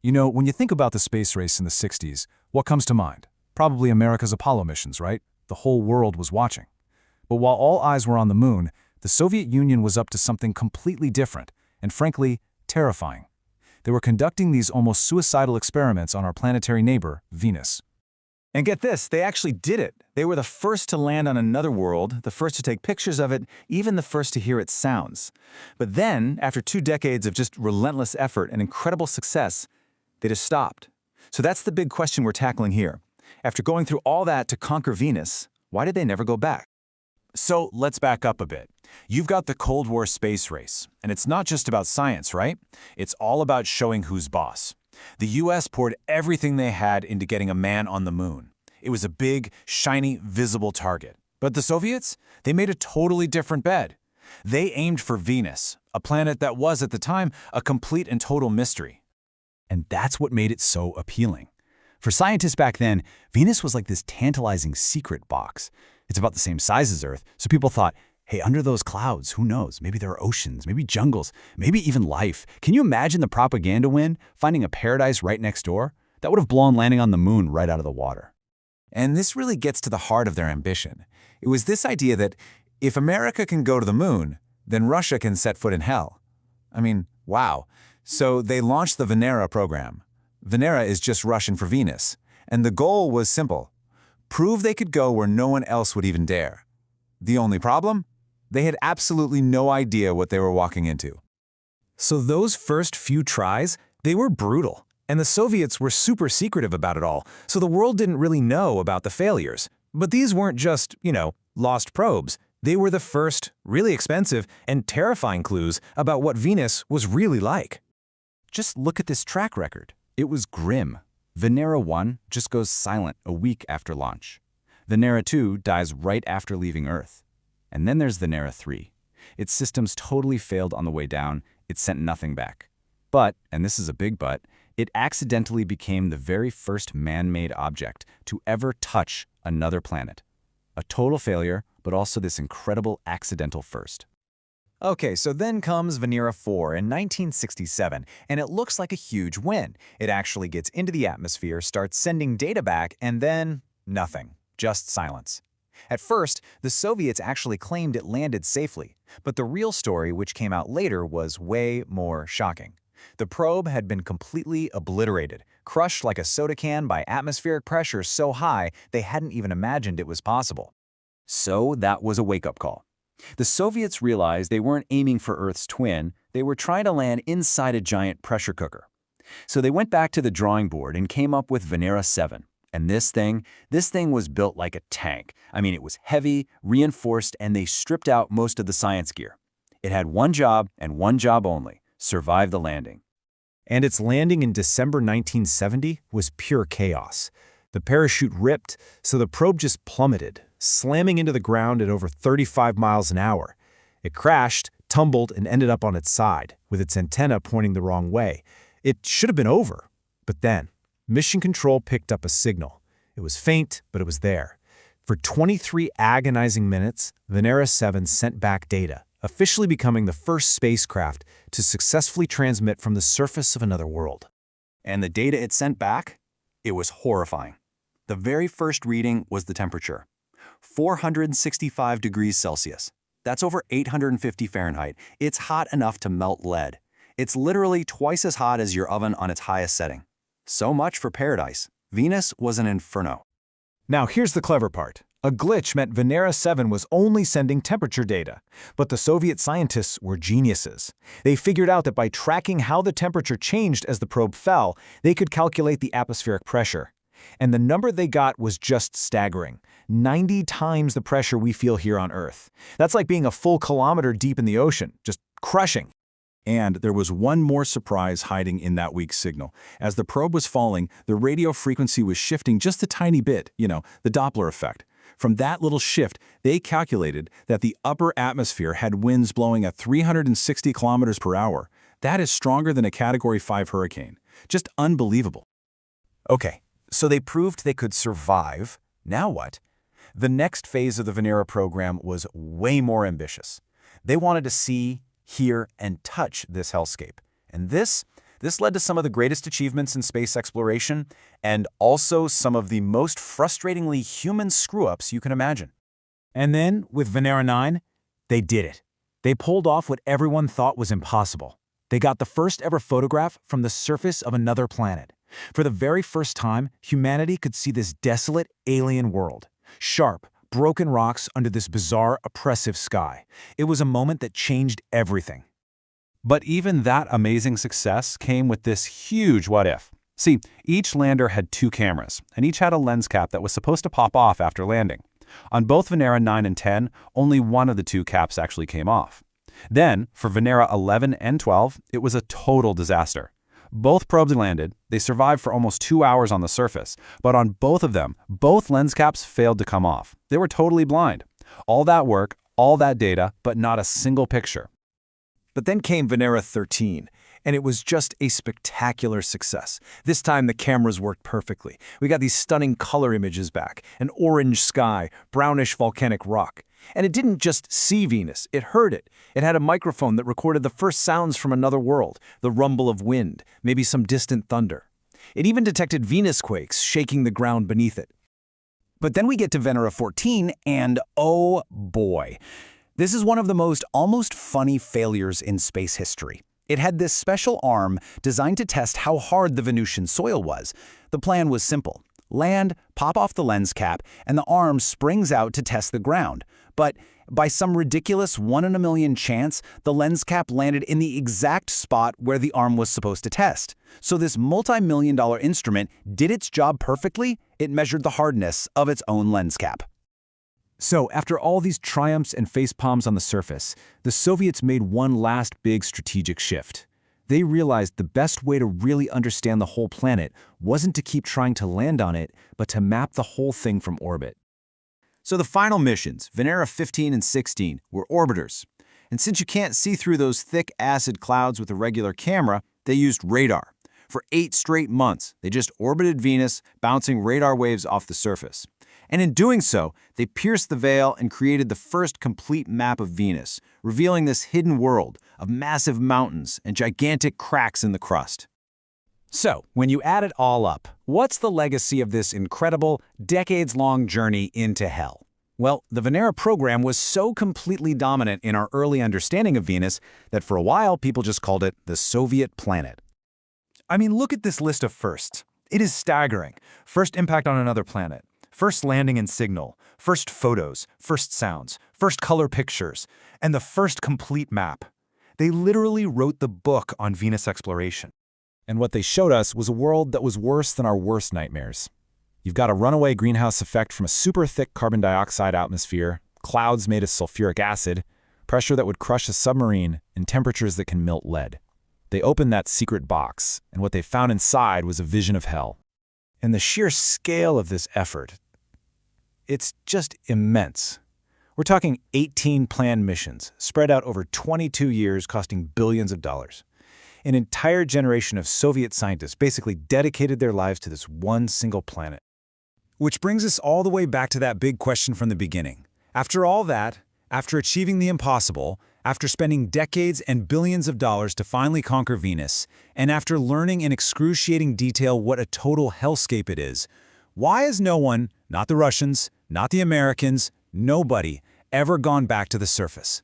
You know, when you think about the space race in the 60s, what comes to mind? Probably America's Apollo missions, right? The whole world was watching. But while all eyes were on the moon, the Soviet Union was up to something completely different, and frankly, terrifying. They were conducting these almost suicidal experiments on our planetary neighbor, Venus. And get this, they actually did it. They were the first to land on another world, the first to take pictures of it, even the first to hear its sounds. But then, after 2 decades of just relentless effort and incredible success, they just stopped. So that's the big question we're tackling here. After going through all that to conquer Venus, why did they never go back? So let's back up a bit. You've got the Cold War space race, and it's not just about science, right? It's all about showing who's boss. The US poured everything they had into getting a man on the moon. It was a big, shiny, visible target. But the Soviets? They made a totally different bet. They aimed for Venus, a planet that was, at the time, a complete and total mystery. And that's what made it so appealing. For scientists back then, Venus was like this tantalizing secret box. It's about the same size as Earth, so people thought, hey, under those clouds, who knows? Maybe there are oceans, maybe jungles, maybe even life. Can you imagine the propaganda win, finding a paradise right next door? That would have blown landing on the moon right out of the water. And this really gets to the heart of their ambition. It was this idea that if America can go to the moon, then Russia can set foot in hell. I mean, wow. So they launched the Venera program. Venera is just Russian for Venus. And the goal was simple: prove they could go where no one else would even dare. The only problem? They had absolutely no idea what they were walking into. So those first few tries, they were brutal. And the Soviets were super secretive about it all, so the world didn't really know about the failures. But these weren't just, lost probes. They were the first, really expensive, and terrifying clues about what Venus was really like. Just look at this track record. It was grim. Venera 1 just goes silent a week after launch. Venera 2 dies right after leaving Earth. And then there's Venera 3. Its systems totally failed on the way down. It sent nothing back. But, and this is a big but, it accidentally became the very first man-made object to ever touch another planet. A total failure, but also this incredible accidental first. Okay, so then comes Venera 4 in 1967, and it looks like a huge win. It actually gets into the atmosphere, starts sending data back, and then nothing. Just silence. At first, the Soviets actually claimed it landed safely, but the real story, which came out later, was way more shocking. The probe had been completely obliterated, crushed like a soda can by atmospheric pressure so high they hadn't even imagined it was possible. So that was a wake-up call. The Soviets realized they weren't aiming for Earth's twin, they were trying to land inside a giant pressure cooker. So they went back to the drawing board and came up with Venera 7. And this thing was built like a tank. I mean, it was heavy, reinforced, and they stripped out most of the science gear. It had one job and one job only: survive the landing. And its landing in December 1970 was pure chaos. The parachute ripped, so the probe just plummeted, slamming into the ground at over 35 miles an hour. It crashed, tumbled, and ended up on its side, with its antenna pointing the wrong way. It should have been over. But then, Mission Control picked up a signal. It was faint, but it was there. For 23 agonizing minutes, Venera 7 sent back data, officially becoming the first spacecraft to successfully transmit from the surface of another world. And the data it sent back? It was horrifying. The very first reading was the temperature. 465 degrees Celsius. That's over 850 Fahrenheit. It's hot enough to melt lead. It's literally twice as hot as your oven on its highest setting. So much for paradise. Venus was an inferno. Now here's the clever part. A glitch meant Venera 7 was only sending temperature data. But the Soviet scientists were geniuses. They figured out that by tracking how the temperature changed as the probe fell, they could calculate the atmospheric pressure. And the number they got was just staggering. 90 times the pressure we feel here on Earth. That's like being a full kilometer deep in the ocean, just crushing. And there was one more surprise hiding in that weak signal. As the probe was falling, the radio frequency was shifting just a tiny bit, the Doppler effect. From that little shift, they calculated that the upper atmosphere had winds blowing at 360 kilometers per hour. That is stronger than a Category 5 hurricane. Just unbelievable. Okay, so they proved they could survive. Now what? The next phase of the Venera program was way more ambitious. They wanted to see, hear, and touch this hellscape. And this This led to some of the greatest achievements in space exploration and also some of the most frustratingly human screw-ups you can imagine. And then, with Venera 9, they did it. They pulled off what everyone thought was impossible. They got the first ever photograph from the surface of another planet. For the very first time, humanity could see this desolate, alien world. Sharp, broken rocks under this bizarre, oppressive sky. It was a moment that changed everything. But even that amazing success came with this huge what-if. See, each lander had 2 cameras, and each had a lens cap that was supposed to pop off after landing. On both Venera 9 and 10, only one of the 2 caps actually came off. Then, for Venera 11 and 12, it was a total disaster. Both probes landed, they survived for almost 2 hours on the surface, but on both of them, both lens caps failed to come off. They were totally blind. All that work, all that data, but not a single picture. But then came Venera 13, and it was just a spectacular success. This time the cameras worked perfectly. We got these stunning color images back, an orange sky, brownish volcanic rock. And it didn't just see Venus, it heard it. It had a microphone that recorded the first sounds from another world, the rumble of wind, maybe some distant thunder. It even detected Venus quakes shaking the ground beneath it. But then we get to Venera 14, and oh boy. This is one of the most almost funny failures in space history. It had this special arm designed to test how hard the Venusian soil was. The plan was simple. Land, pop off the lens cap, and the arm springs out to test the ground. But by some ridiculous 1 in a million chance, the lens cap landed in the exact spot where the arm was supposed to test. So this multi-million-dollar instrument did its job perfectly. It measured the hardness of its own lens cap. So, after all these triumphs and facepalms on the surface, the Soviets made one last big strategic shift. They realized the best way to really understand the whole planet wasn't to keep trying to land on it, but to map the whole thing from orbit. So the final missions, Venera 15 and 16, were orbiters. And since you can't see through those thick acid clouds with a regular camera, they used radar. For 8 straight months, they just orbited Venus, bouncing radar waves off the surface. And in doing so, they pierced the veil and created the first complete map of Venus, revealing this hidden world of massive mountains and gigantic cracks in the crust. So, when you add it all up, what's the legacy of this incredible, decades-long journey into hell? Well, the Venera program was so completely dominant in our early understanding of Venus that for a while people just called it the Soviet planet. I mean, look at this list of firsts. It is staggering. First impact on another planet. First landing and signal, first photos, first sounds, first color pictures, and the first complete map. They literally wrote the book on Venus exploration. And what they showed us was a world that was worse than our worst nightmares. You've got a runaway greenhouse effect from a super thick carbon dioxide atmosphere, clouds made of sulfuric acid, pressure that would crush a submarine, and temperatures that can melt lead. They opened that secret box, and what they found inside was a vision of hell. And the sheer scale of this effort, it's just immense. We're talking 18 planned missions, spread out over 22 years, costing billions of dollars. An entire generation of Soviet scientists basically dedicated their lives to this one single planet. Which brings us all the way back to that big question from the beginning. After all that, after achieving the impossible, after spending decades and billions of dollars to finally conquer Venus, and after learning in excruciating detail what a total hellscape it is, why has no one, not the Russians, not the Americans, nobody, ever gone back to the surface?